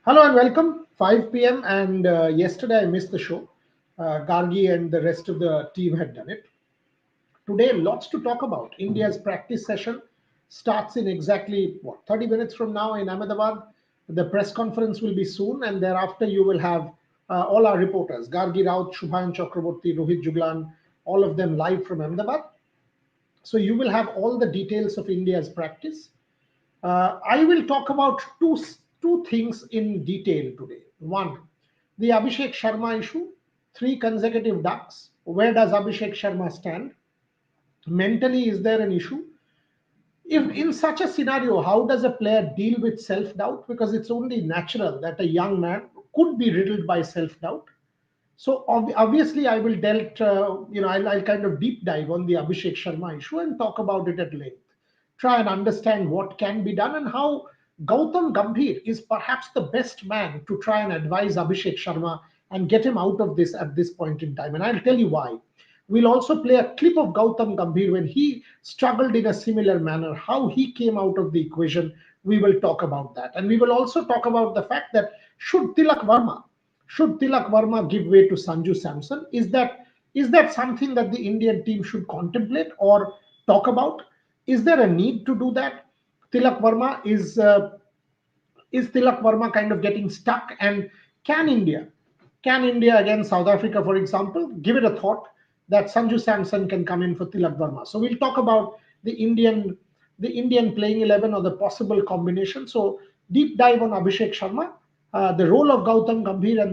Hello and welcome. 5 p.m. and yesterday I missed the show. Gargi and the rest of the team had done it. Today, lots to talk about. India's practice session starts in exactly 30 minutes from now in Ahmedabad. The press conference will be soon, and thereafter you will have all our reporters, Gargi Raut, Shubhan Chakraborty, Rohit Juglan, all of them live from Ahmedabad. So you will have all the details of India's practice. I will talk about two things in detail today. One, the Abhishek Sharma issue, three consecutive ducks. Where does Abhishek Sharma stand? Mentally, is there an issue? If in such a scenario, how does a player deal with self-doubt? Because it's only natural that a young man could be riddled by self-doubt. So obviously, I will I'll kind of deep dive on the Abhishek Sharma issue and talk about it at length. Try and understand what can be done and how Gautam Gambhir is perhaps the best man to try and advise Abhishek Sharma and get him out of this at this point in time. And I'll tell you why. We'll also play a clip of Gautam Gambhir when he struggled in a similar manner, how he came out of the equation. We will talk about that. And we will also talk about the fact that should Tilak Verma should Tilak Verma give way to Sanju Samson? Is that something that the Indian team should contemplate or talk about? Is there a need to do that? Tilak Verma is Tilak Verma kind of getting stuck? And can India, can India against South Africa, for example, give it a thought that Sanju Samson can come in for Tilak Verma? So we'll talk about the Indian playing 11 or the possible combination. So deep dive on Abhishek Sharma, the role of Gautam Gambhir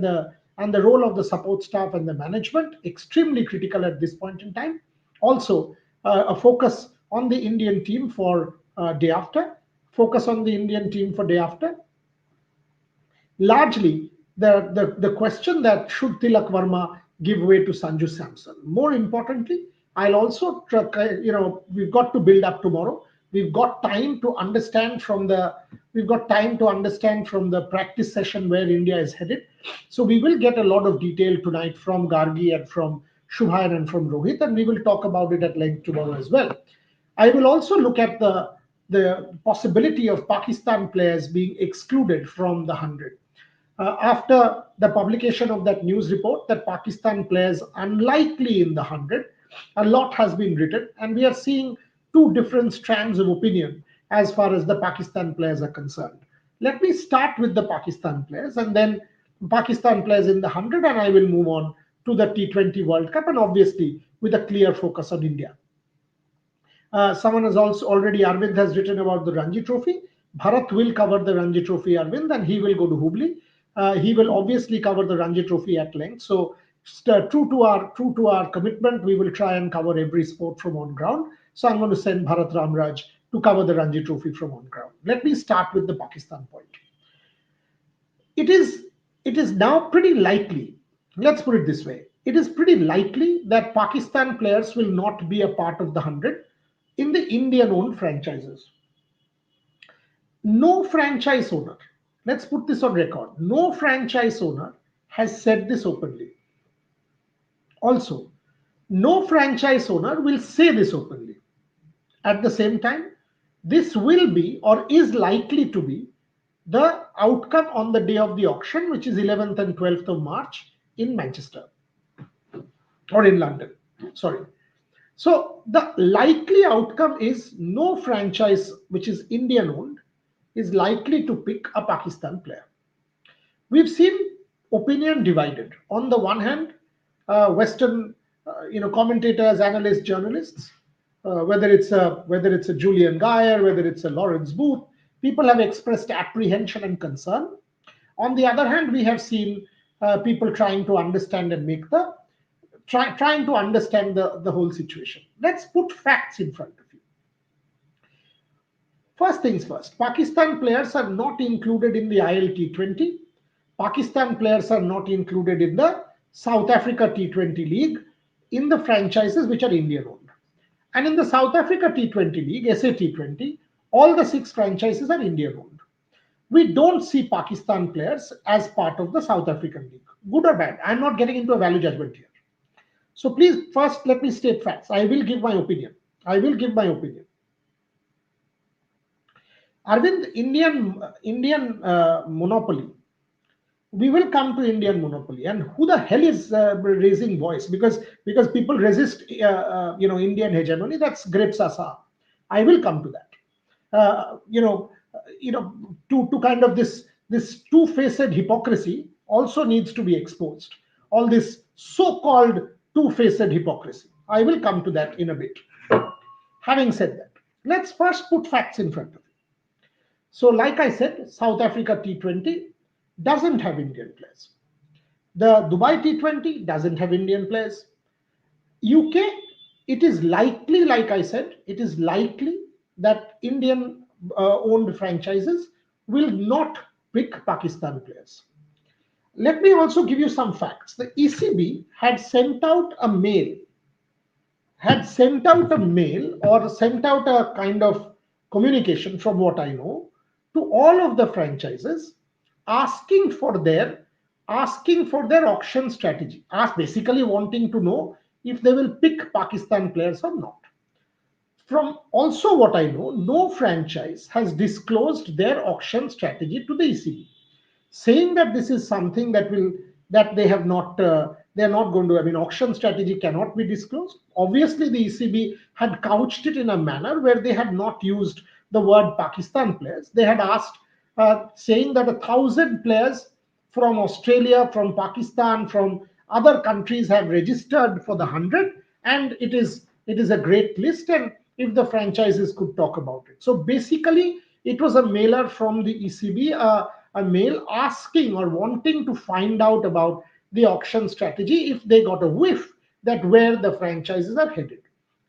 and the role of the support staff and the management extremely critical at this point in time. Also, a focus on the Indian team for day after. Focus on the Indian team for day after. Largely, the question that should Tilak Verma give way to Sanju Samson. More importantly, I'll also we've got to build up tomorrow. We've got time to understand from the practice session where India is headed. So we will get a lot of detail tonight from Gargi and from Shubhan and from Rohit, and we will talk about it at length tomorrow as well. I will also look at the possibility of Pakistan players being excluded from the 100. After the publication of that news report that Pakistan players unlikely in the 100, a lot has been written, and we are seeing two different strands of opinion as far as the Pakistan players are concerned. Let me start with the Pakistan players and then Pakistan players in the 100, and I will move on to the T20 World Cup, and obviously with a clear focus on India. Someone has also already, Arvind has written about the Ranji Trophy. Bharat will cover the Ranji Trophy, Arvind, and he will go to Hubli. He will obviously cover the Ranji Trophy at length. So, true to our commitment, we will try and cover every sport from on ground. So, I'm going to send Bharat Ramraj to cover the Ranji Trophy from on ground. Let me start with the Pakistan point. It is now pretty likely. Let's put it this way: it is pretty likely that Pakistan players will not be a part of the 100 in the Indian-owned franchises. No franchise owner, let's put this on record, no franchise owner has said this openly. Also, no franchise owner will say this openly. At the same time, this will be or is likely to be the outcome on the day of the auction, which is 11th and 12th of March in Manchester or in London. Sorry. So the likely outcome is no franchise which is Indian owned is likely to pick a Pakistan player. We've seen opinion divided. On the one hand, Western commentators, analysts, journalists, whether it's a Julian Geyer, whether it's a Lawrence Booth, people have expressed apprehension and concern. On the other hand, we have seen people trying to understand and trying to understand the whole situation. Let's put facts in front of you. First things first, Pakistan players are not included in the ILT20. Pakistan players are not included in the South Africa T20 League in the franchises which are Indian owned. And in the South Africa T20 League, SAT20, all the six franchises are Indian owned. We don't see Pakistan players as part of the South African League. Good or bad? I'm not getting into a value judgment here. So please, first, let me state facts. I will give my opinion. Arvind, Indian monopoly we will come to Indian monopoly. And who the hell is raising voice? Because people resist, Indian hegemony. That's Grips Asa. I will come to that. To kind of this two-faced hypocrisy also needs to be exposed. All this so-called two-faced hypocrisy. I will come to that in a bit. Having said that, let's first put facts in front of you. So, like I said, South Africa T20 doesn't have Indian players. The Dubai T20 doesn't have Indian players. UK, it is likely, like I said, it is likely that Indian owned franchises will not pick Pakistan players. Let me also give you some facts. The ECB had sent out a mail or sent out a kind of communication, from what I know, to all of the franchises asking for their auction strategy, basically wanting to know if they will pick Pakistan players or not. From also what I know, no franchise has disclosed their auction strategy to the ECB, saying that this is something that they are not going to. I mean, auction strategy cannot be disclosed. Obviously the ECB had couched it in a manner where they had not used the word Pakistan players. They had asked, saying that 1,000 players from Australia, from Pakistan, from other countries have registered for the 100, and it is a great list, and if the franchises could talk about it. So basically it was a mailer from the ECB, a mail asking or wanting to find out about the auction strategy if they got a whiff that where the franchises are headed.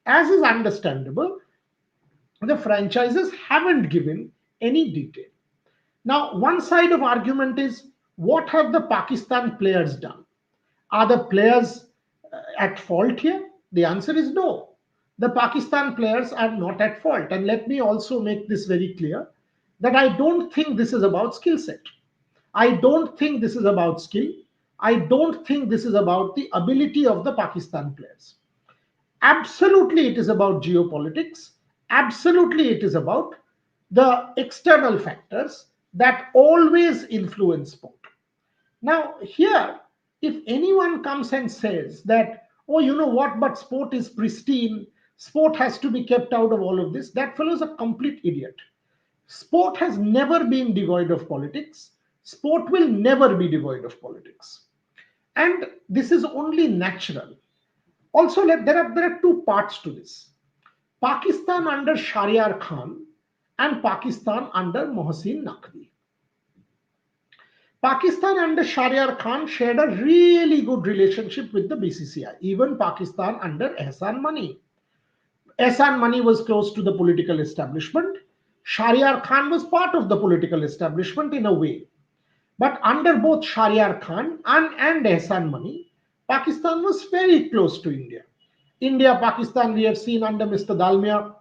As is understandable, the franchises haven't given any detail. Now, one side of argument is, what have the Pakistan players done? Are the players at fault here? The answer is no. The Pakistan players are not at fault. And let me also make this very clear that I don't think this is about skill set. I don't think this is about skill. I don't think this is about the ability of the Pakistan players. Absolutely, it is about geopolitics. Absolutely, it is about the external factors that always influence sport. Now, here, if anyone comes and says that, oh, you know what, but sport is pristine, sport has to be kept out of all of this, that fellow is a complete idiot. Sport has never been devoid of politics. Sport will never be devoid of politics. And this is only natural. Also, there are two parts to this. Pakistan under Shahryar Khan and Pakistan under Mohsin Naqvi. Pakistan under Shahryar Khan shared a really good relationship with the BCCI, even Pakistan under Ehsan Mani. Ehsan Mani was close to the political establishment. Shahryar Khan was part of the political establishment in a way. But under both Shahryar Khan and Ehsan Mani, Pakistan was very close to India. India, Pakistan, we have seen under Mr. Dalmia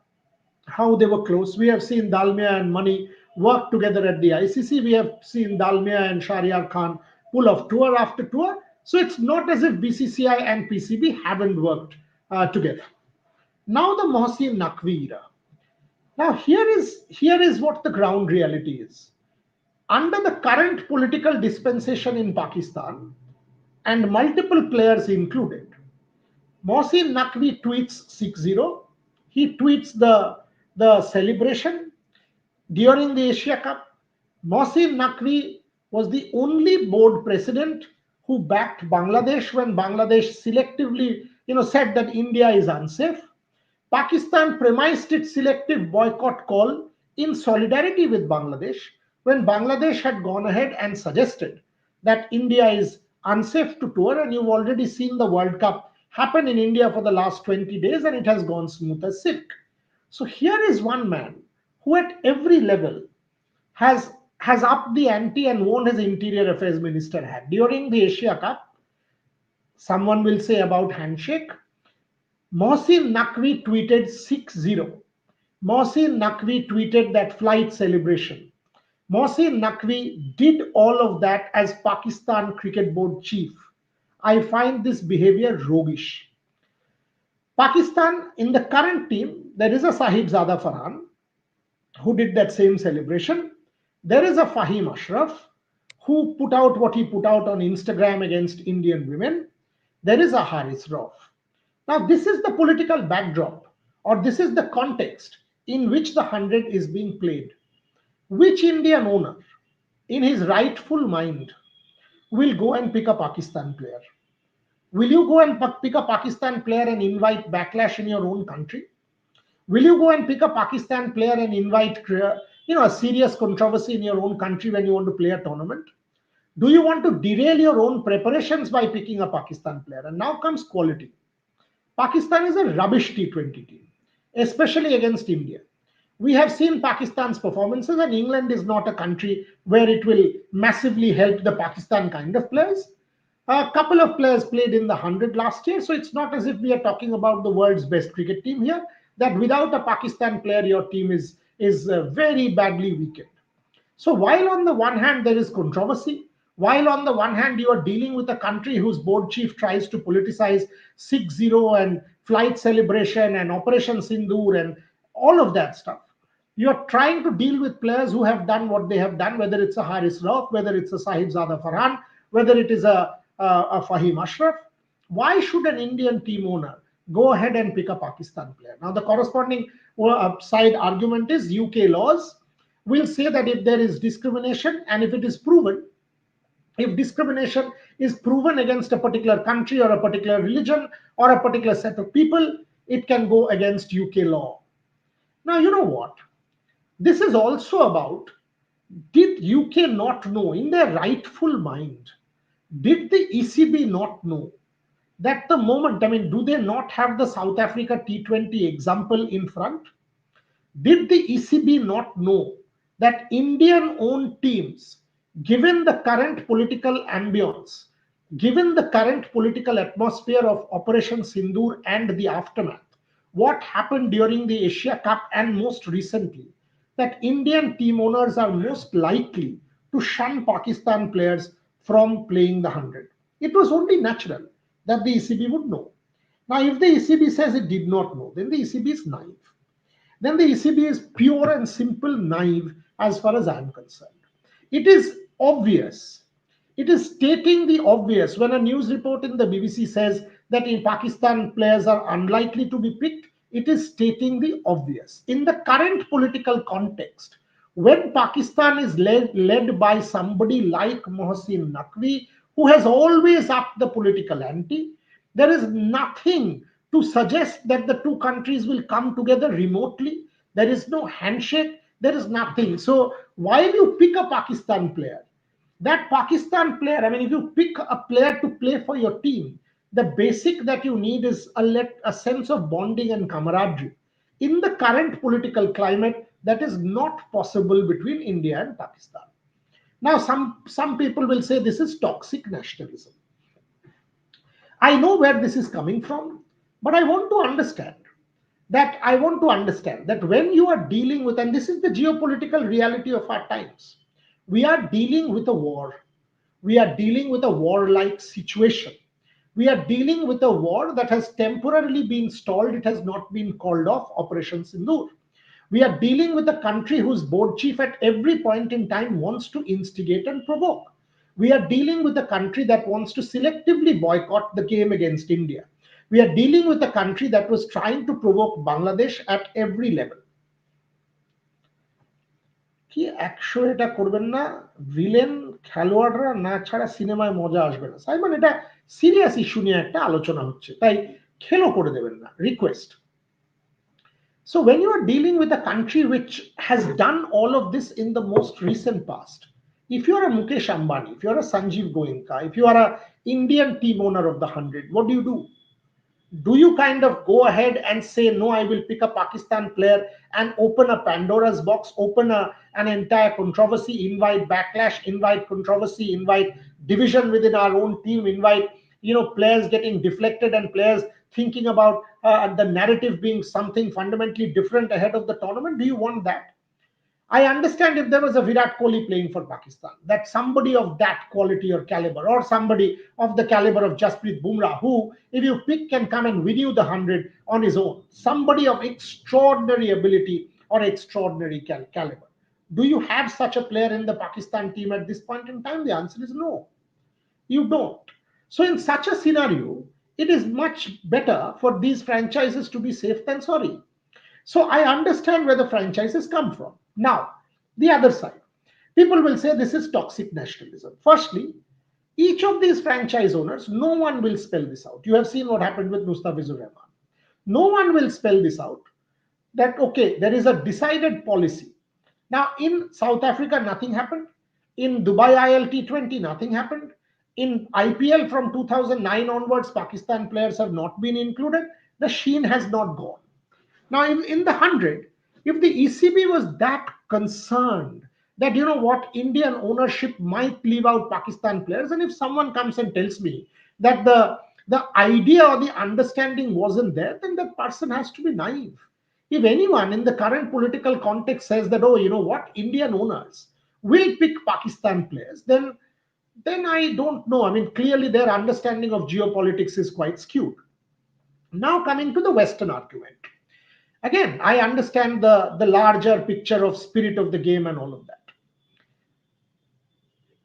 how they were close. We have seen Dalmia and Mani work together at the ICC. We have seen Dalmia and Shahryar Khan pull off tour after tour. So it's not as if BCCI and PCB haven't worked together. Now the Mohsin Naqvi era. Now here is what the ground reality is. Under the current political dispensation in Pakistan, and multiple players included, Mohsin Naqvi tweets 6-0. He tweets the celebration during the Asia Cup. Mohsin Naqvi was the only board president who backed Bangladesh when Bangladesh selectively, said that India is unsafe. Pakistan premised its selective boycott call in solidarity with Bangladesh when Bangladesh had gone ahead and suggested that India is unsafe to tour, and you've already seen the World Cup happen in India for the last 20 days and it has gone smooth as silk. So here is one man who at every level has upped the ante and won his interior affairs minister hat. During the Asia Cup, someone will say about handshake, Mohsin Naqvi tweeted 6-0. Mohsin Naqvi tweeted that flight celebration. Mohsin Naqvi did all of that as Pakistan Cricket Board chief. I find this behavior roguish. Pakistan, in the current team, there is a Sahibzada Farhan who did that same celebration. There is a Fahim Ashraf who put out what he put out on Instagram against Indian women. There is a Haris Rauf. Now, this is the political backdrop, or this is the context in which the 100 is being played. Which Indian owner, in his rightful mind, will go and pick a Pakistan player? Will you go and pick a Pakistan player and invite backlash in your own country? Will you go and pick a Pakistan player and invite a serious controversy in your own country when you want to play a tournament? Do you want to derail your own preparations by picking a Pakistan player? And now comes quality. Pakistan is a rubbish T20 team, especially against India. We have seen Pakistan's performances, and England is not a country where it will massively help the Pakistan kind of players. A couple of players played in the 100 last year, so it's not as if we are talking about the world's best cricket team here, that without a Pakistan player, your team is very badly weakened. So while on the one hand there is controversy, while on the one hand you are dealing with a country whose board chief tries to politicize 6-0 and flight celebration and Operation Sindoor and all of that stuff, you are trying to deal with players who have done what they have done, whether it's a Haris Rauf, whether it's a Sahibzada Farhan, whether it is a Fahim Ashraf. Why should an Indian team owner go ahead and pick a Pakistan player? Now, the corresponding side argument is UK laws will say that if there is discrimination and if it is proven, if discrimination is proven against a particular country or a particular religion or a particular set of people, it can go against UK law. Now, you know what? This is also about, did UK not know in their rightful mind? Did the ECB not know that the moment, I mean, do they not have the South Africa T20 example in front? Did the ECB not know that Indian owned teams, given the current political ambience, given the current political atmosphere of Operation Sindoor and the aftermath, what happened during the Asia Cup and most recently, that Indian team owners are most likely to shun Pakistan players from playing the 100? It was only natural that the ECB would know. Now, if the ECB says it did not know, then the ECB is naive. Then the ECB is pure and simple naive as far as I am concerned. It is obvious. It is stating the obvious when a news report in the BBC says that in Pakistan players are unlikely to be picked. It is stating the obvious. In the current political context, when Pakistan is led by somebody like Mohsin Naqvi, who has always upped the political ante, there is nothing to suggest that the two countries will come together remotely. There is no handshake. There is nothing. So while you pick a Pakistan player, that Pakistan player, I mean, if you pick a player to play for your team, the basic that you need is a sense of bonding and camaraderie. In the current political climate, that is not possible between India and Pakistan. Now, some people will say this is toxic nationalism. I know where this is coming from, but I want to understand that when you are dealing with, and this is the geopolitical reality of our times, we are dealing with a war. We are dealing with a warlike situation. We are dealing with a war that has temporarily been stalled. It has not been called off, Operation Sindoor. We are dealing with a country whose board chief at every point in time wants to instigate and provoke. We are dealing with a country that wants to selectively boycott the game against India. We are dealing with a country that was trying to provoke Bangladesh at every level. কি ১০০ এটা করবেন না, villain খেলোয়াড়রা না ছাড়া সিনেমায় মজা আসবে না। সাইমন, এটা সিরিয়াস ইস্যু নিয়ে একটা আলোচনা হচ্ছে, তাই খেলো করে দেবেন না, request. So when you are dealing with a country which has done all of this in the most recent past, if you are a Mukesh Ambani, if you are a Sanjeev Goenka, if you are a Indian team owner of the 100, what do you do? Do you kind of go ahead and say, no, I will pick a Pakistan player and open a Pandora's box, open an entire controversy, invite backlash, invite controversy, invite division within our own team, invite players getting deflected and players thinking about the narrative being something fundamentally different ahead of the tournament? Do you want that? I understand if there was a Virat Kohli playing for Pakistan, that somebody of that quality or caliber, or somebody of the caliber of Jasprit Bumrah, who, if you pick, can come and win you the 100 on his own. Somebody of extraordinary ability or extraordinary caliber. Do you have such a player in the Pakistan team at this point in time? The answer is no, you don't. So, in such a scenario, it is much better for these franchises to be safe than sorry. So, I understand where the franchises come from. Now, the other side, people will say this is toxic nationalism. Firstly, each of these franchise owners, no one will spell this out. You have seen what happened with Mustafizur Rahman. No one will spell this out that, okay, there is a decided policy. Now, in South Africa, nothing happened. In Dubai ILT20, nothing happened. In IPL from 2009 onwards, Pakistan players have not been included. The sheen has not gone. Now, in the 100, if the ECB was that concerned that, you know what, Indian ownership might leave out Pakistan players, and if someone comes and tells me that the idea or the understanding wasn't there, then that person has to be naive. If anyone in the current political context says that, oh, you know what, Indian owners will pick Pakistan players, then I don't know. I mean, clearly their understanding of geopolitics is quite skewed. Now, coming to the Western argument. Again, I understand the larger picture of spirit of the game and all of that.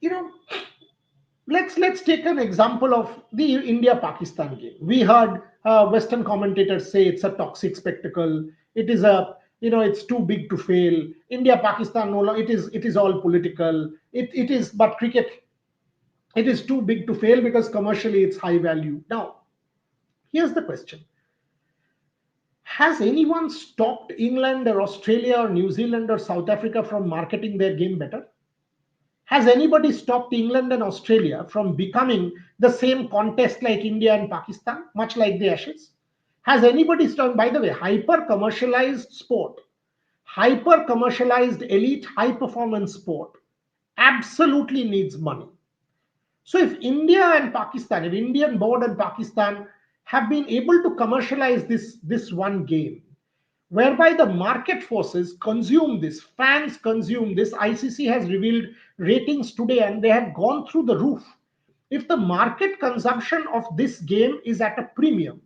You know, let's take an example of the India Pakistan game. We heard Western commentators say it's a toxic spectacle. It is a, you know, it's too big to fail. India Pakistan, no, it is all political. It is, but cricket, it is too big to fail because commercially it's high value. Now, here's the question: has anyone stopped England or Australia or New Zealand or South Africa from marketing their game better? Has anybody stopped England and Australia from becoming the same contest like India and Pakistan, much like the Ashes? Has anybody stopped, by the way, hyper commercialized sport, hyper commercialized elite high performance sport absolutely needs money. So if India and Pakistan, if Indian board and Pakistan have been able to commercialize this one game, whereby the market forces consume this, fans consume this. ICC has revealed ratings today and they have gone through the roof. If the market consumption of this game is at a premium,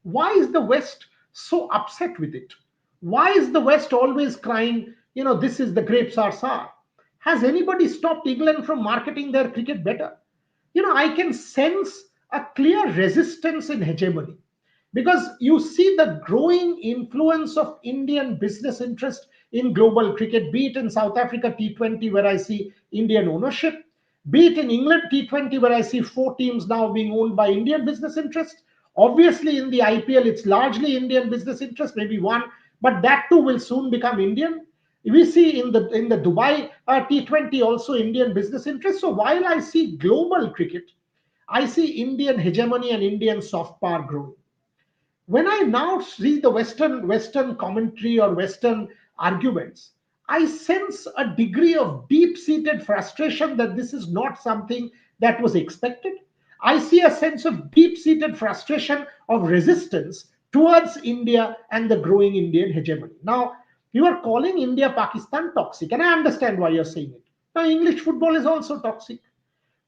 why is the West so upset with it? Why is the West always crying, you know, this is the grapes are sour? Has anybody stopped England from marketing their cricket better? You know, I can sense a clear resistance in hegemony because you see the growing influence of Indian business interest in global cricket, be it in South Africa T20, where I see Indian ownership, be it in England T20, where I see 4 teams now being owned by Indian business interest. Obviously, in the IPL, it's largely Indian business interest, maybe one, but that too will soon become Indian. We see in the Dubai T20 also Indian business interest. So while I see global cricket, I see Indian hegemony and Indian soft power growing. When I now see the Western commentary or Western arguments, I sense a degree of deep-seated frustration that this is not something that was expected. I see a sense of deep-seated frustration of resistance towards India and the growing Indian hegemony. Now, you are calling India Pakistan toxic, and I understand why you're saying it. Now, English football is also toxic.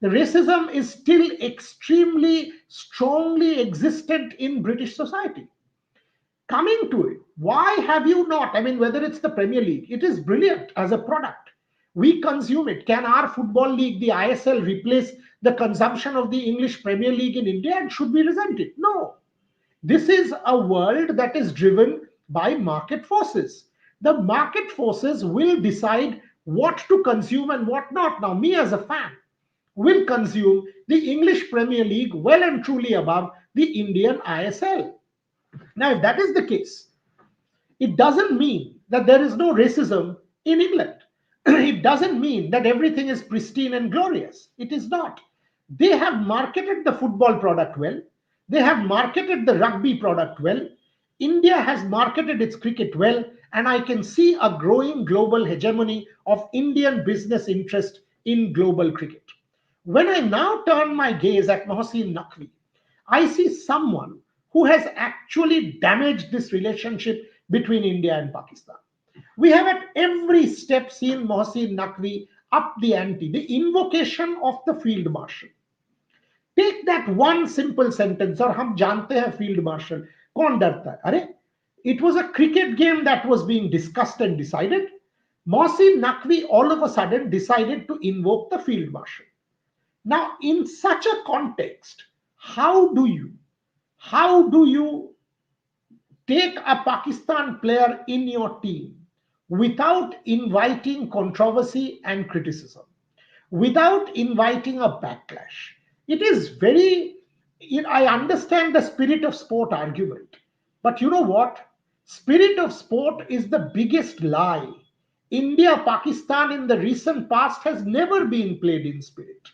The racism is still extremely strongly existent in British society. Coming to it, why have you not? I mean, whether it's the Premier League, it is brilliant as a product. We consume it. Can our football league, the ISL, replace the consumption of the English Premier League in India? And should we resent it? No. This is a world that is driven by market forces. The market forces will decide what to consume and what not. Now, me as a fan will consume the English Premier League well and truly above the Indian ISL. Now, if that is the case, it doesn't mean that there is no racism in England. It doesn't mean that everything is pristine and glorious. It is not. They have marketed the football product well. They have marketed the rugby product well. India has marketed its cricket well. And I can see a growing global hegemony of Indian business interest in global cricket. When I now turn my gaze at Mohsin Naqvi, I see someone who has actually damaged this relationship between India and Pakistan. We have at every step seen Mohsin Naqvi up the ante, the invocation of the field marshal. Take that one simple sentence, और हम जानते हैं field marshal कौन डरता है? अरे, it was a cricket game that was being discussed and decided. Mohsin Naqvi all of a sudden decided to invoke the field marshal. Now, in such a context, how do you how do you take a Pakistan player in your team without inviting controversy and criticism, without inviting a backlash? It is very, I understand the spirit of sport argument, but you know what? Spirit of sport is the biggest lie. India Pakistan in the recent past has never been played in spirit.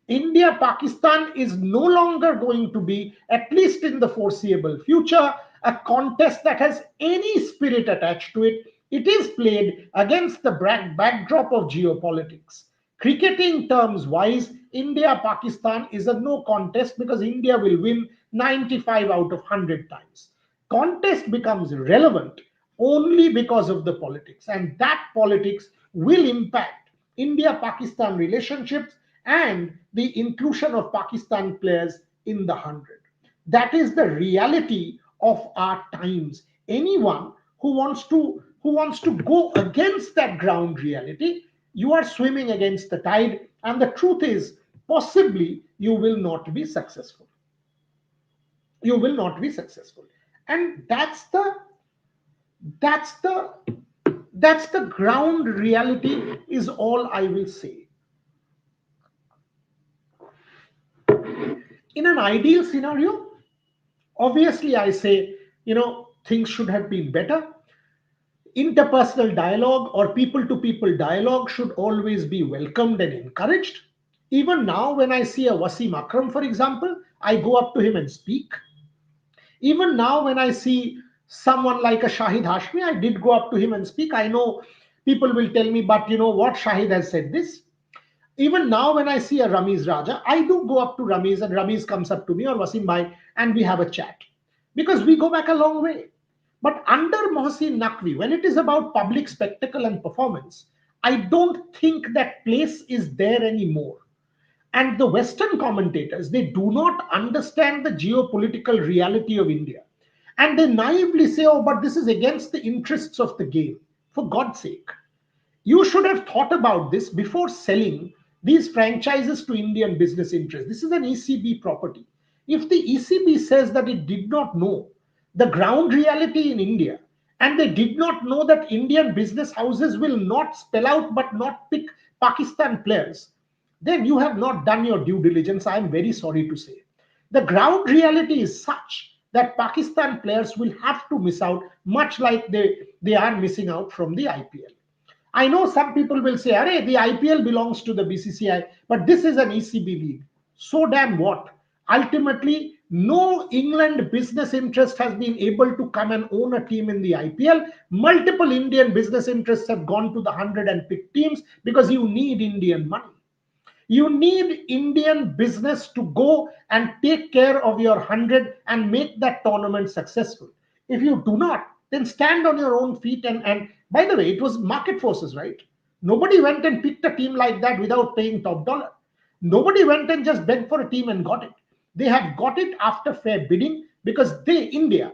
India Pakistan is no longer going to be, at least in the foreseeable future, a contest that has any spirit attached to it. It is played against the backdrop of geopolitics. Cricketing terms wise, India Pakistan is a no contest because India will win 95 out of 100 times. Contest becomes relevant only because of the politics, and that politics will impact India Pakistan relationships and the inclusion of Pakistan players in the 100. That is the reality of our times. Anyone who wants to go against that ground reality, you are swimming against the tide, and the truth is, possibly you will not be successful. You will not be successful, and that's the that's the ground reality. Is all I will say. In an ideal scenario, obviously I say, things should have been better. Interpersonal dialogue or people to people dialogue should always be welcomed and encouraged. Even now, when I see a Wasim Akram, for example, I go up to him and speak. Even now, when I see someone like a Shahid Hashmi, I did go up to him and speak. I know people will tell me, but you know what, Shahid has said this. Even now, when I see a Ramiz Raja, I do go up to Ramiz, and Ramiz comes up to me or Wasim Bhai, and we have a chat because we go back a long way. But under Mohsin Naqvi, when it is about public spectacle and performance, I don't think that place is there anymore. And the Western commentators, they do not understand the geopolitical reality of India. And they naively say, oh, but this is against the interests of the game. For God's sake, you should have thought about this before selling these franchises to Indian business interests. This is an ECB property. If the ECB says that it did not know the ground reality in India, and they did not know that Indian business houses will not spell out but not pick Pakistan players, then you have not done your due diligence. I am very sorry to say. The ground reality is such that Pakistan players will have to miss out, much like they are missing out from the IPL. I know some people will say, Arey, the IPL belongs to the BCCI, but this is an ECB league. So damn what? Ultimately, no England business interest has been able to come and own a team in the IPL. Multiple Indian business interests have gone to the 100 and picked teams because you need Indian money. You need Indian business to go and take care of your 100 and make that tournament successful. If you do not, then stand on your own feet. And by the way, it was market forces, right? Nobody went and picked a team like that without paying top dollar. Nobody went and just begged for a team and got it. They have got it after fair bidding because Indian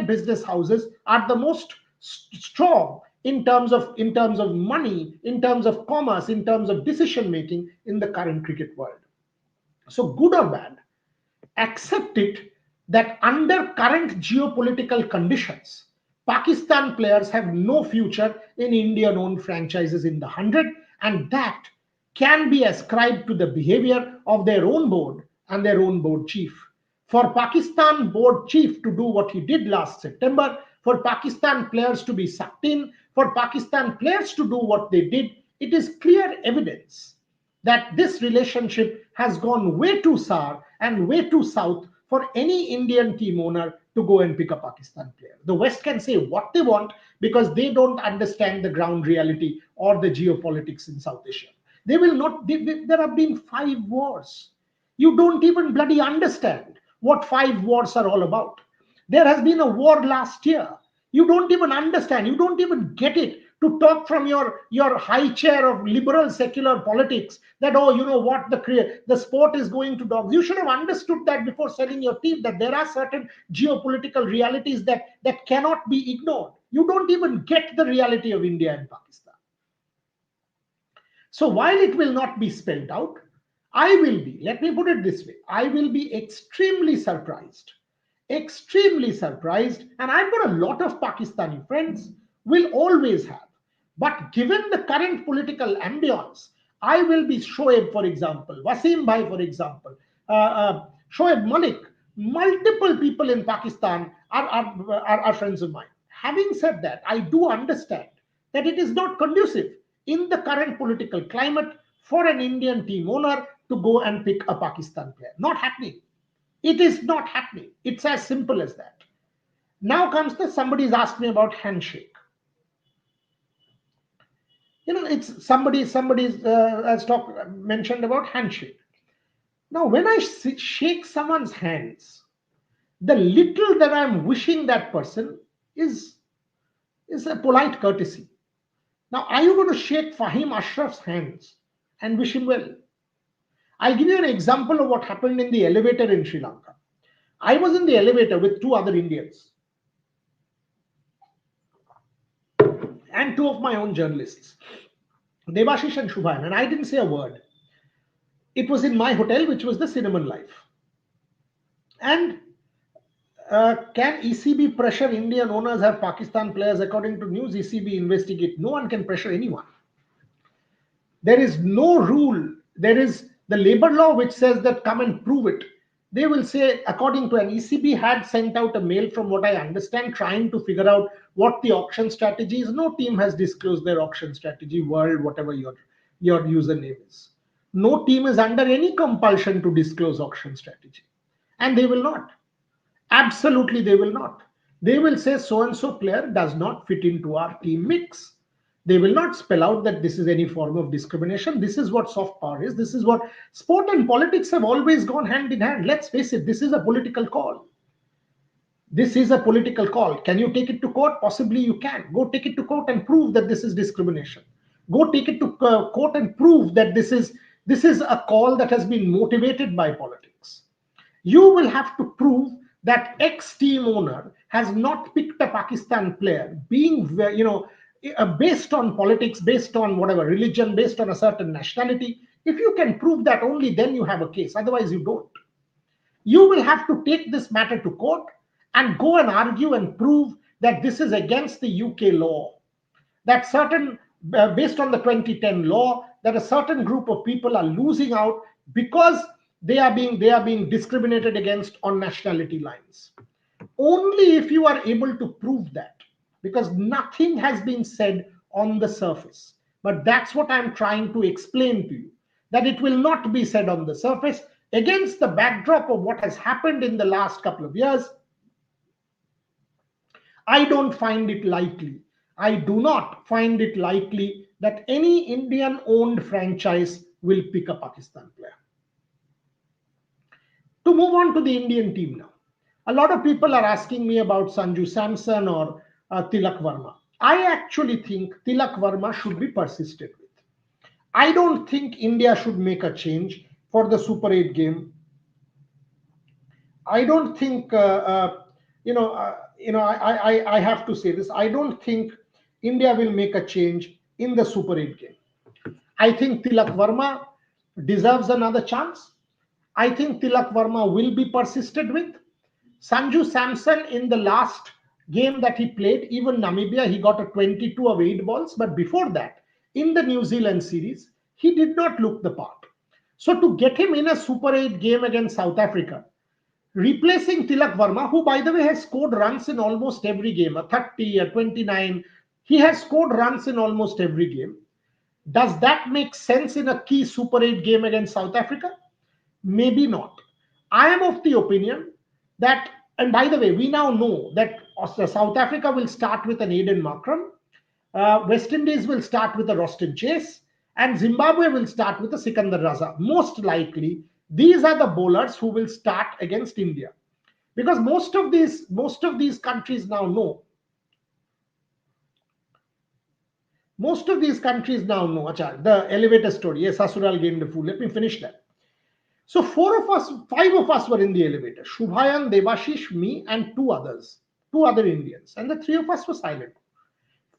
business houses are the most strong in terms of money, in terms of commerce, in terms of decision making in the current cricket world. So good or bad, accept it that under current geopolitical conditions, Pakistan players have no future in Indian owned franchises in the 100, and that can be ascribed to the behavior of their own board and their own board chief. For Pakistan board chief to do what he did last September, for Pakistan players to be sucked in, for Pakistan players to do what they did, it is clear evidence that this relationship has gone way too sour and way too south for any Indian team owner to go and pick a Pakistan player. The West can say what they want because they don't understand the ground reality or the geopolitics in South Asia. They will not, there have been 5 wars. You don't even bloody understand what 5 wars are all about. There has been a war last year. You don't even understand. You don't even get it to talk from your high chair of liberal secular politics that, oh, you know what, the sport is going to dogs. You should have understood that before selling your team, that there are certain geopolitical realities that cannot be ignored. You don't even get the reality of India and Pakistan. So while it will not be spelled out, I will be, let me put it this way, I will be extremely surprised, and I've got a lot of Pakistani friends, will always have. But given the current political ambience, I will be Shoaib, for example, Wasim Bhai, for example, Shoaib Malik, multiple people in Pakistan are friends of mine. Having said that, I do understand that it is not conducive in the current political climate for an Indian team owner to go and pick a Pakistan player. Not happening. It is not happening. It's as simple as that. Now comes the somebody's asked me about handshake. It's somebody's has mentioned about handshake. Now, when I shake someone's hands, the little that I'm wishing that person is is a polite courtesy. Now, are you going to shake Fahim Ashraf's hands and wish him well? I'll give you an example of what happened in the elevator in Sri Lanka. I was in the elevator with two other Indians and two of my own journalists, Devashish and Shubhayan, and I didn't say a word. It was in my hotel, which was the Cinnamon Life. And can ECB pressure Indian owners have Pakistan players? According to news, ECB investigate. No one can pressure anyone. There is no rule. There is the labor law which says that come and prove it. They will say, according to an ECB had sent out a mail, from what I understand, trying to figure out what the auction strategy is. No team has disclosed their auction strategy, world, whatever your username is. No team is under any compulsion to disclose auction strategy. And they will not. Absolutely, they will not. They will say so and so player does not fit into our team mix. They will not spell out that this is any form of discrimination. This is what soft power is. This is what sport and politics have always gone hand in hand. Let's face it, this is a political call. This is a political call. Can you take it to court? Possibly you can. Go take it to court and prove that this is discrimination. Go take it to court and prove that this is a call that has been motivated by politics. You will have to prove that X team owner has not picked a Pakistan player, being based on politics, based on whatever religion, based on a certain nationality. If you can prove that, only then you have a case. Otherwise, you don't. You will have to take this matter to court and go and argue and prove that this is against the UK law. That certain, based on the 2010 law, that a certain group of people are losing out because they are being discriminated against on nationality lines. Only if you are able to prove that, because nothing has been said on the surface. But that's what I'm trying to explain to you, that it will not be said on the surface. Against the backdrop of what has happened in the last couple of years, I don't find it likely. I do not find it likely that any Indian owned franchise will pick a Pakistan player. To move on to the Indian team now. A lot of people are asking me about Sanju Samson or Tilak Varma. I actually think Tilak Varma should be persisted with. I don't think India should make a change for the Super 8 game. I don't think, I have to say this. I don't think India will make a change in the Super 8 game. I think Tilak Varma deserves another chance. I think Tilak Varma will be persisted with. Sanju Samson, in the last game that he played, even Namibia, he got a 22 of 8 balls. But before that, in the New Zealand series, he did not look the part. So to get him in a Super 8 game against South Africa, replacing Tilak Varma, who, by the way, has scored runs in almost every game, a 30, a 29, he has scored runs in almost every game. Does that make sense in a key Super 8 game against South Africa? Maybe not. I am of the opinion that, and by the way, we now know that South Africa will start with an Aiden Markram, West Indies will start with a Roston Chase, and Zimbabwe will start with a Sikandar Raza. Most likely, these are the bowlers who will start against India, because most of these countries now know. Achha, the elevator story. Yes, Sasural gained the fool. Let me finish that. So 5 of us were in the elevator. Shubhayan, Devashish, me, and two other Indians. And the 3 of us were silent.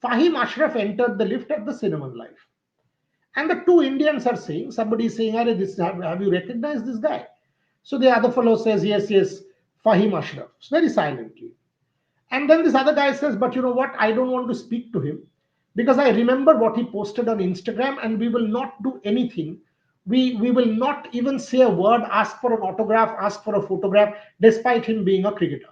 Fahim Ashraf entered the lift at the Cinnamon Life. And the two Indians are saying, somebody is saying, Are this, have you recognized this guy? So the other fellow says, Yes, yes, Fahim Ashraf, very silently. And then this other guy says, But you know what? I don't want to speak to him because I remember what he posted on Instagram, and we will not do anything. We will not even say a word, ask for an autograph, ask for a photograph, despite him being a cricketer.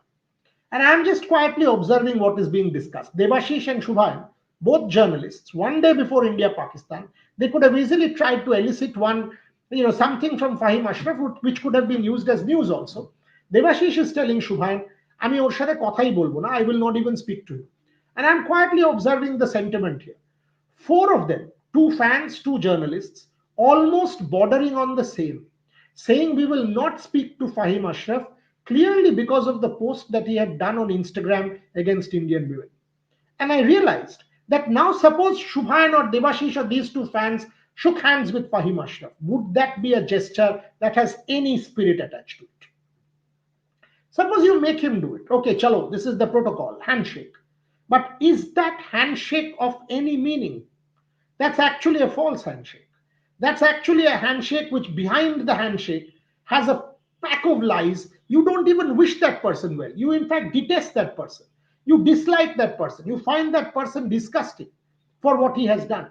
And I'm just quietly observing what is being discussed. Devashish and Shubhan, both journalists, one day before India Pakistan, they could have easily tried to elicit something from Fahim Ashraf, which could have been used as news also. Devashish is telling Shubhan, আমি ওর সাথে কথাই বলবো না, I will not even speak to him. And I'm quietly observing the sentiment here. Four of them, two fans, two journalists, almost bordering on the same, saying we will not speak to Fahim Ashraf, clearly because of the post that he had done on Instagram against Indian women. And I realized that now, suppose Shubhan or Devashish or these two fans shook hands with Fahim Ashraf, would that be a gesture that has any spirit attached to it? Suppose you make him do it. Okay, chalo, this is the protocol, handshake. But is that handshake of any meaning? That's actually a false handshake. That's actually a handshake which behind the handshake has a pack of lies. You don't even wish that person well. You, in fact, detest that person. You dislike that person. You find that person disgusting for what he has done.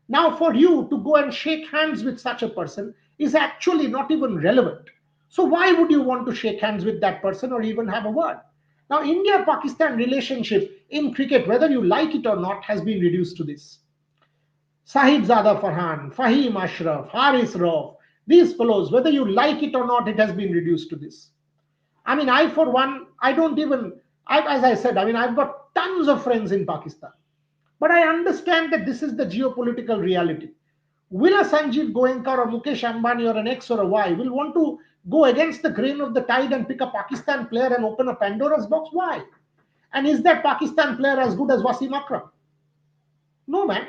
Now, for you to go and shake hands with such a person is actually not even relevant. So, why would you want to shake hands with that person or even have a word? Now, India Pakistan relationship in cricket, whether you like it or not, has been reduced to this. Sahibzada Farhan, Fahim Ashraf, Haris Rauf, these fellows, whether you like it or not, it has been reduced to this. I mean, I, for one, I don't even, as I said, I mean, I've got tons of friends in Pakistan. But I understand that this is the geopolitical reality. Will a Sanjeev Goenka or Mukesh Ambani or an X or a Y will want to go against the grain of the tide and pick a Pakistan player and open a Pandora's box? Why? And is that Pakistan player as good as Wasim Akram? No, man.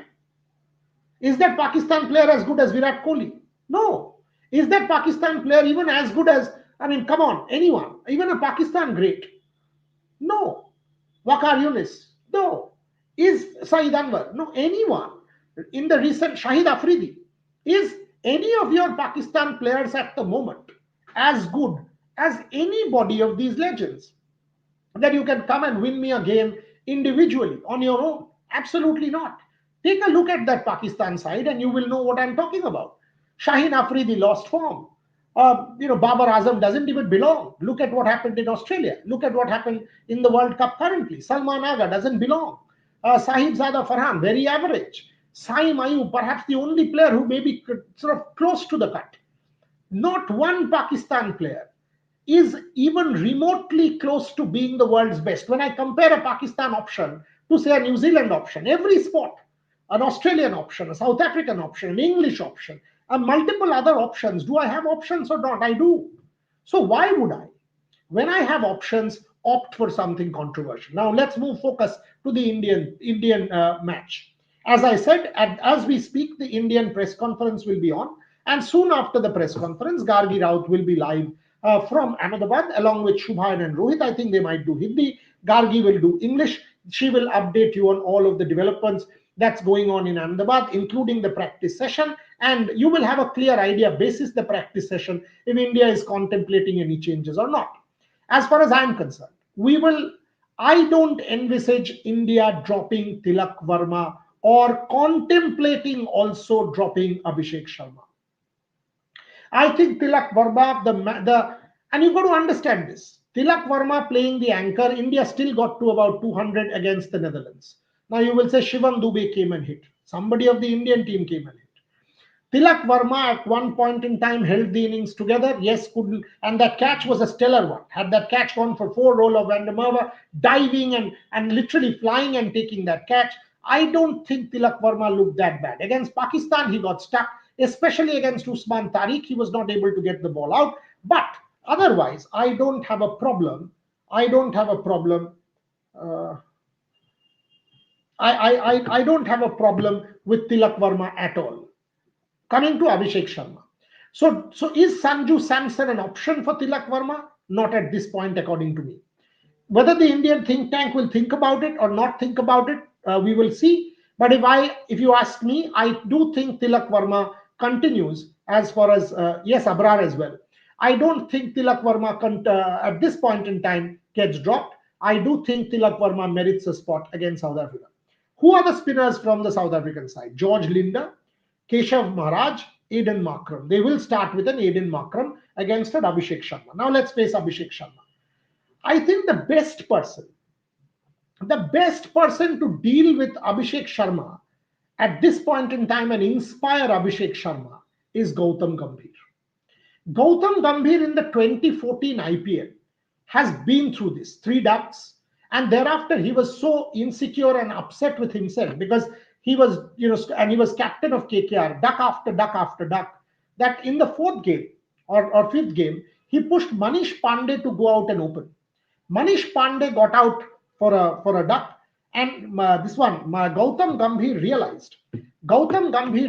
Is that Pakistan player as good as Virat Kohli? No. Is that Pakistan player even as good as, I mean, come on, anyone, even a Pakistan great? No. Waqar Yunis? No. Is Saeed Anwar? No. Anyone? In the recent Shahid Afridi? Is any of your Pakistan players at the moment as good as anybody of these legends? That you can come and win me a game individually on your own? Absolutely not. Take a look at that Pakistan side and you will know what I'm talking about. Shaheen Afridi lost form. Babar Azam doesn't even belong. Look at what happened in Australia. Look at what happened in the World Cup currently. Salman Aga doesn't belong. Sahib Zada Farhan, very average. Saim Ayub, perhaps the only player who may be sort of close to the cut. Not one Pakistan player is even remotely close to being the world's best. When I compare a Pakistan option to, say, a New Zealand option, every sport, an Australian option, a South African option, an English option, and multiple other options. Do I have options or not? I do. So why would I, when I have options, opt for something controversial? Now let's move focus to the Indian match. As I said, as we speak, the Indian press conference will be on, and soon after the press conference, Gargi Raut will be live from Ahmedabad along with Shubhan and Rohit. I think they might do Hindi. Gargi will do English. She will update you on all of the developments that's going on in Ahmedabad, including the practice session. And you will have a clear idea, basis the practice session, if India is contemplating any changes or not. As far as I'm concerned, I don't envisage India dropping Tilak Varma or contemplating also dropping Abhishek Sharma. I think Tilak Varma, and you've got to understand this. Tilak Varma playing the anchor, India still got to about 200 against the Netherlands. Now you will say Shivam Dubey came and hit. Somebody of the Indian team came and hit. Tilak Varma at one point in time held the innings together. Yes, couldn't. And that catch was a stellar one. Had that catch gone for 4, Roll van der Merwe diving and literally flying and taking that catch, I don't think Tilak Varma looked that bad. Against Pakistan, he got stuck, especially against Usman Tariq. He was not able to get the ball out. But otherwise, I don't have a problem. I don't have a problem. I don't have a problem with Tilak Varma at all. Coming to Abhishek Sharma. So is Sanju Samson an option for Tilak Varma? Not at this point, according to me. Whether the Indian think tank will think about it or not think about it, We will see. But if you ask me, I do think Tilak Varma continues as far as yes, Abrar as well. I don't think Tilak Varma at this point in time gets dropped. I do think Tilak Varma merits a spot against South Africa. Who are the spinners from the South African side? George Linder, Keshav Maharaj, Aiden Markram. They will start with an Aiden Markram against an Abhishek Sharma. Now let's face Abhishek Sharma. I think the best person to deal with Abhishek Sharma at this point in time and inspire Abhishek Sharma is Gautam Gambhir. Gautam Gambhir in the 2014 IPL has been through this three ducks, and thereafter he was so insecure and upset with himself because he was, and he was captain of KKR, duck after duck after duck, that in the fourth game or fifth game, he pushed Manish Pandey to go out and open. Manish Pandey got out for a duck, and this one, Gautam Gambhir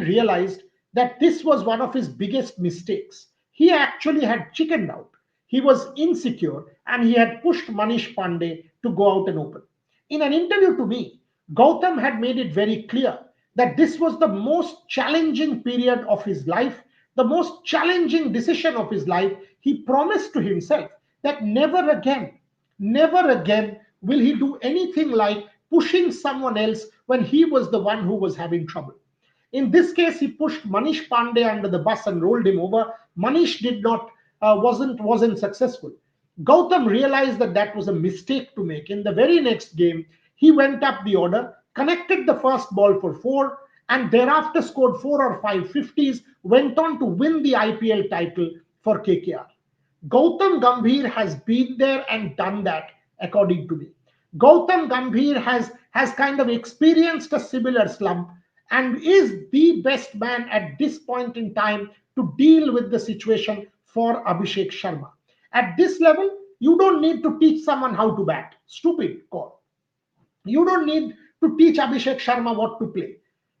realized that this was one of his biggest mistakes. He actually had chickened out. He was insecure, and he had pushed Manish Pandey to go out and open. In an interview to me, Gautam had made it very clear that this was the most challenging period of his life, the most challenging decision of his life. He promised to himself that never again will he do anything like pushing someone else when he was the one who was having trouble. In this case, he pushed Manish Pandey under the bus and rolled him over. Manish did not wasn't successful. Gautam realized that that was a mistake to make. In the very next game, he went up the order, connected the first ball for four, and thereafter scored 4 or 5 50s, went on to win the IPL title for KKR. Gautam Gambhir has been there and done that, according to me. Gautam Gambhir has kind of experienced a similar slump and is the best man at this point in time to deal with the situation for Abhishek Sharma. At this level, you don't need to teach someone how to bat. Stupid call. You don't need to teach Abhishek Sharma what to play.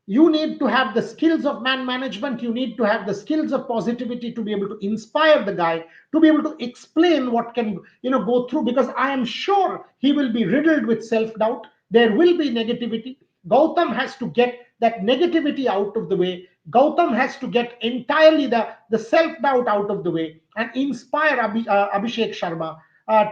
You need to have the skills of man management. You need to have the skills of positivity to be able to inspire the guy, to be able to explain what can go through, because I am sure he will be riddled with self-doubt. There will be negativity. Gautam has to get that negativity out of the way. Gautam has to get entirely the self-doubt out of the way and inspire Abhishek Sharma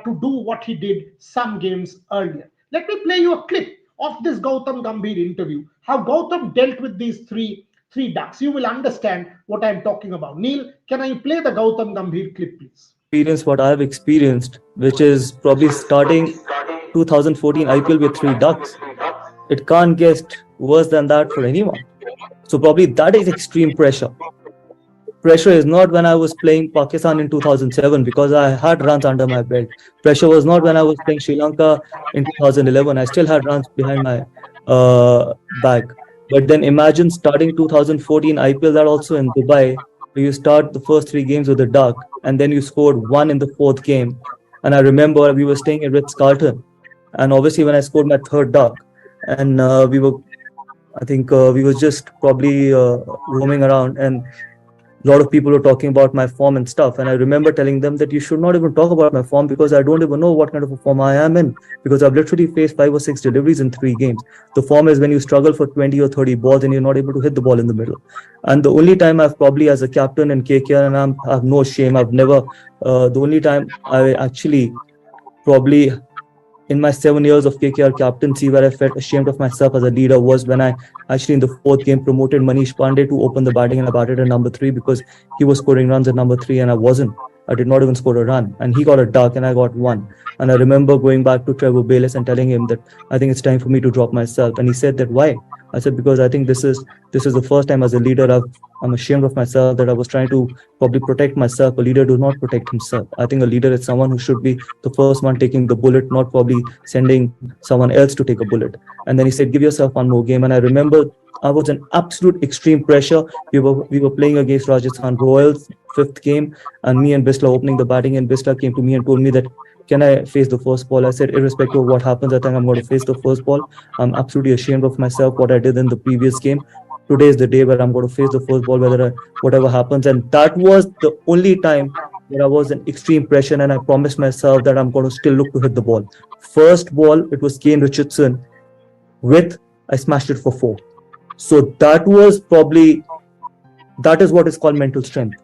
to do what he did some games earlier. Let me play you a clip of this Gautam Gambhir interview, how Gautam dealt with these three ducks. You will understand what I'm talking about. Neil, can I play the Gautam Gambhir clip, please? Experience what I've experienced, which is probably starting 2014 IPL with three ducks. It can't get worse than that for anyone. So probably that is extreme pressure. Pressure is not when I was playing Pakistan in 2007 because I had runs under my belt. Pressure was not when I was playing Sri Lanka in 2011. I still had runs behind my back. But then imagine starting 2014 IPL, that also in Dubai, where you start the first three games with a duck and then you scored one in the fourth game. And I remember we were staying at Ritz-Carlton. And obviously when I scored my third duck, and we were just probably roaming around, and a lot of people were talking about my form and stuff. And I remember telling them that you should not even talk about my form because I don't even know what kind of a form I am in, because I've literally faced 5 or 6 deliveries in 3 games. The form is when you struggle for 20 or 30 balls and you're not able to hit the ball in the middle. And the only time I've probably, as a captain in KKR, and I have no shame, I've never, the only time I actually probably in my 7 years of KKR captaincy where I felt ashamed of myself as a leader was when I actually in the 4th game promoted Manish Pandey to open the batting, and I batted at number 3 because he was scoring runs at number 3 and I wasn't. I did not even score a run, and he got a duck and I got 1. And I remember going back to Trevor Bayliss and telling him that I think it's time for me to drop myself. And he said that why? I said because I think this is the first time as a leader I'm ashamed of myself that I was trying to probably protect myself. A leader does not protect himself. I think a leader is someone who should be the first one taking the bullet, not probably sending someone else to take a bullet. And then he said, give yourself one more game. And I remember I was in absolute extreme pressure. We were playing against Rajasthan Royals, 5th game, and me and Bisla opening the batting, and Bisla came to me and told me that, can I face the first ball? I said, irrespective of what happens, I think I'm going to face the first ball. I'm absolutely ashamed of myself, what I did in the previous game. Today is the day where I'm going to face the first ball, whatever happens. And that was the only time where I was in extreme pressure, and I promised myself that I'm going to still look to hit the ball. First ball, it was Kane Richardson with I smashed it for 4. So that was probably, that is what is called mental strength.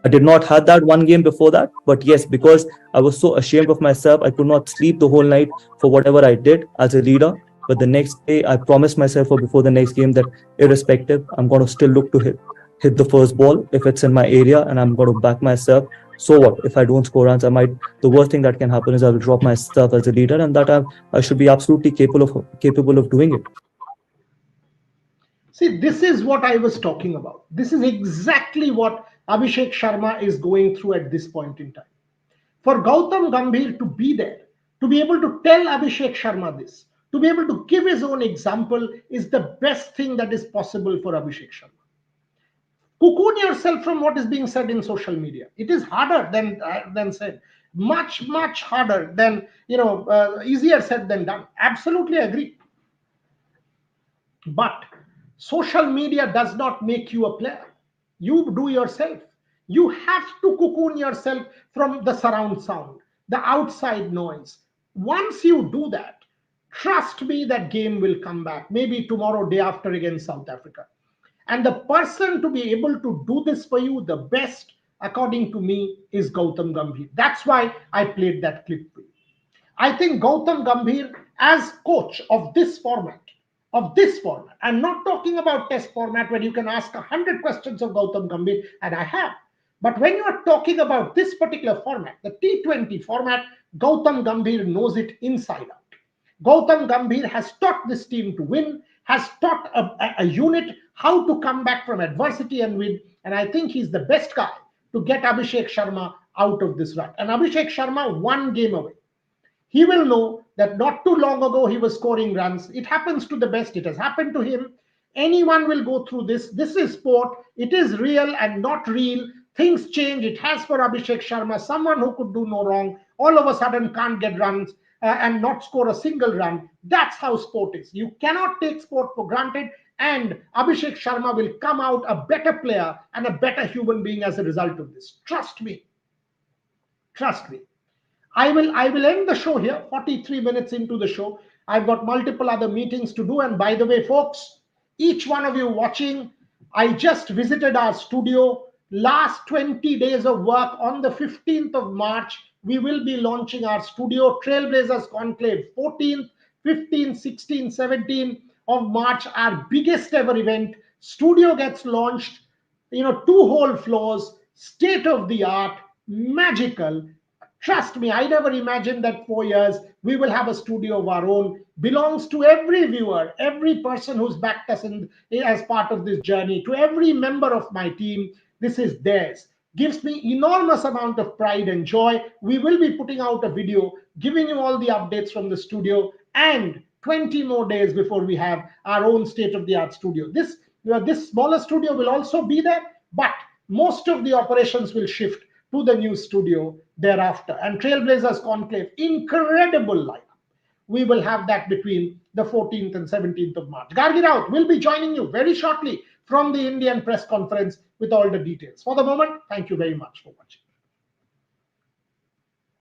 I did not have that one game before that, but yes, because I was so ashamed of myself, I could not sleep the whole night for whatever I did as a leader. But the next day, I promised myself for before the next game that irrespective, I'm going to still look to hit the first ball if it's in my area, and I'm going to back myself. So what if I don't score runs? I might. The worst thing that can happen is I will drop myself as a leader, and that I should be absolutely capable of doing it. See, this is what I was talking about. This is exactly what Abhishek Sharma is going through at this point in time. For Gautam Gambhir to be there, to be able to tell Abhishek Sharma this, to be able to give his own example is the best thing that is possible for Abhishek Sharma. Cocoon yourself from what is being said in social media. It is harder than said, much harder than easier said than done. Absolutely agree. But social media does not make you a player. You do yourself. You have to cocoon yourself from the surround sound, the outside noise. Once you do that, trust me, that game will come back. Maybe tomorrow, day after against South Africa. And the person to be able to do this for you the best, according to me, is Gautam Gambhir. That's why I played that clip for you. I think Gautam Gambhir, as coach of this format, I'm not talking about test format where you can ask 100 questions of Gautam Gambhir, and I have. But when you are talking about this particular format, the T20 format, Gautam Gambhir knows it inside out. Gautam Gambhir has taught this team to win, has taught a unit how to come back from adversity and win. And I think he's the best guy to get Abhishek Sharma out of this rut. And Abhishek Sharma, one game away. He will know that not too long ago he was scoring runs. It happens to the best. It has happened to him. Anyone will go through this. This is sport. It is real and not real. Things change. It has for Abhishek Sharma, someone who could do no wrong, all of a sudden can't get runs and not score a single run. That's how sport is. You cannot take sport for granted. And Abhishek Sharma will come out a better player and a better human being as a result of this. Trust me. Trust me. I will end the show here, 43 minutes into the show. I've got multiple other meetings to do. And by the way, folks, each one of you watching, I just visited our studio. Last 20 days of work. On the 15th of March, we will be launching our studio, Trailblazers Conclave, 14th, 15th, 16th, 17th of March, our biggest ever event. Studio gets launched, two whole floors, state of the art, magical. Trust me, I never imagined that 4 years we will have a studio of our own. Belongs to every viewer, every person who's backed us as part of this journey, to every member of my team. This is theirs. Gives me enormous amount of pride and joy. We will be putting out a video giving you all the updates from the studio, and 20 more days before we have our own state-of-the-art studio. This smaller studio will also be there, but most of the operations will shift to the new studio thereafter. And Trailblazers Conclave, incredible lineup. We will have that between the 14th and 17th of March. Gargi Raut will be joining you very shortly from the Indian press conference with all the details. For the moment, thank you very much for watching.